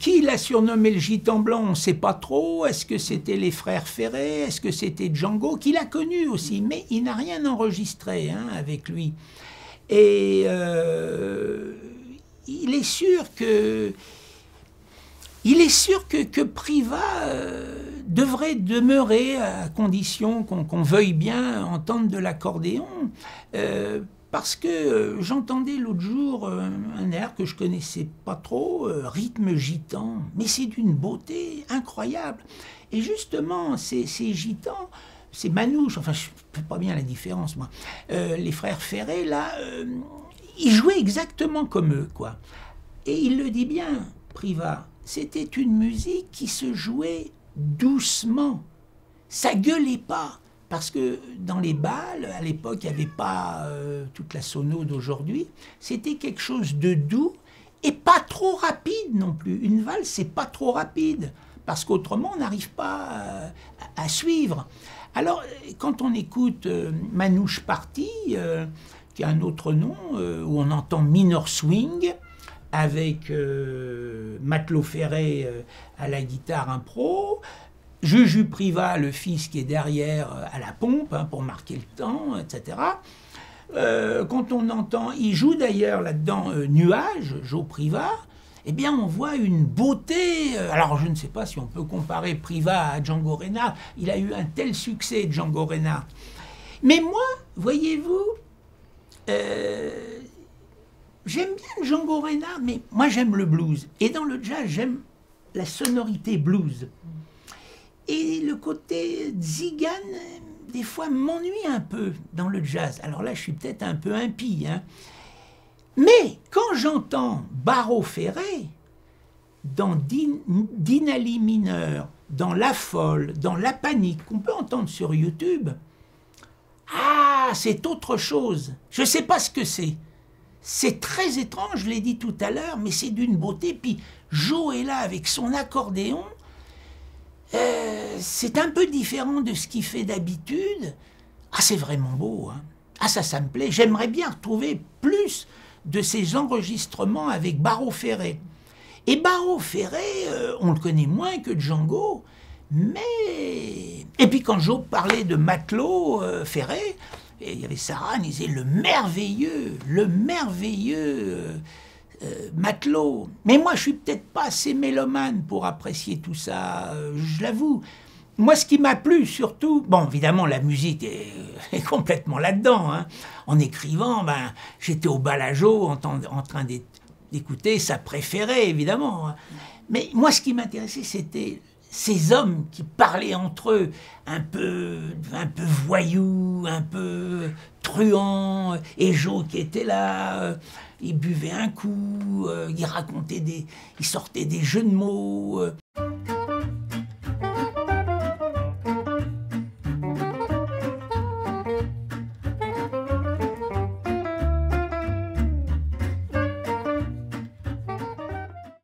qui l'a surnommé le Gitan Blanc, on ne sait pas trop. Est-ce que c'était les frères Ferré? Est-ce que c'était Django? Qui l'a connu aussi, mais il n'a rien enregistré avec lui. Et il est sûr que Privat devrait demeurer à condition qu'on veuille bien entendre de l'accordéon. Parce que j'entendais l'autre jour un air que je connaissais pas trop, rythme gitan, mais c'est d'une beauté incroyable. Et justement, ces gitans, ces manouches, enfin je ne fais pas bien la différence moi, les frères Ferré là, ils jouaient exactement comme eux, quoi. Et il le dit bien, Privat, c'était une musique qui se jouait doucement, ça gueulait pas. Parce que dans les bals, à l'époque, il n'y avait pas toute la sono d'aujourd'hui. C'était quelque chose de doux et pas trop rapide non plus. Une valse, c'est pas trop rapide. Parce qu'autrement, on n'arrive pas à suivre. Alors, quand on écoute Manouche Party, qui a un autre nom, où on entend Minor Swing, avec Matelot Ferré à la guitare impro, Juju Privat, le fils qui est derrière à la pompe pour marquer le temps, etc. Quand on entend, il joue d'ailleurs là-dedans Nuage, Joe Privat, eh bien on voit une beauté. Alors je ne sais pas si on peut comparer Privat à Django Reinhardt, il a eu un tel succès Django Reinhardt. Mais moi, voyez-vous, j'aime bien Django Reinhardt, mais moi j'aime le blues. Et dans le jazz, j'aime la sonorité blues. Et le côté zigane, des fois, m'ennuie un peu dans le jazz. Alors là, je suis peut-être un peu impie. Mais quand j'entends Barreau Ferré, dans Dinali mineur, dans La Folle, dans La Panique, qu'on peut entendre sur YouTube, ah, c'est autre chose. Je ne sais pas ce que c'est. C'est très étrange, je l'ai dit tout à l'heure, mais c'est d'une beauté. Puis Joe est là avec son accordéon. C'est un peu différent de ce qu'il fait d'habitude. Ah, c'est vraiment beau. Ah, ça me plaît. J'aimerais bien retrouver plus de ces enregistrements avec Barreau Ferré. Et Barreau Ferré, on le connaît moins que Django, mais... Et puis quand Joe parlait de Matelot Ferré, et il y avait Sarah, il disait le merveilleux Matelot. Mais moi, je suis peut-être pas assez mélomane pour apprécier tout ça, je l'avoue. Moi, ce qui m'a plu surtout, bon, évidemment, la musique est complètement là-dedans. En écrivant, j'étais au Balajo en train d'écouter sa préférée, évidemment. Mais moi, ce qui m'intéressait, c'était ces hommes qui parlaient entre eux, un peu voyous, un peu truands, et Joe qui était là, il buvait un coup, il sortait des jeux de mots.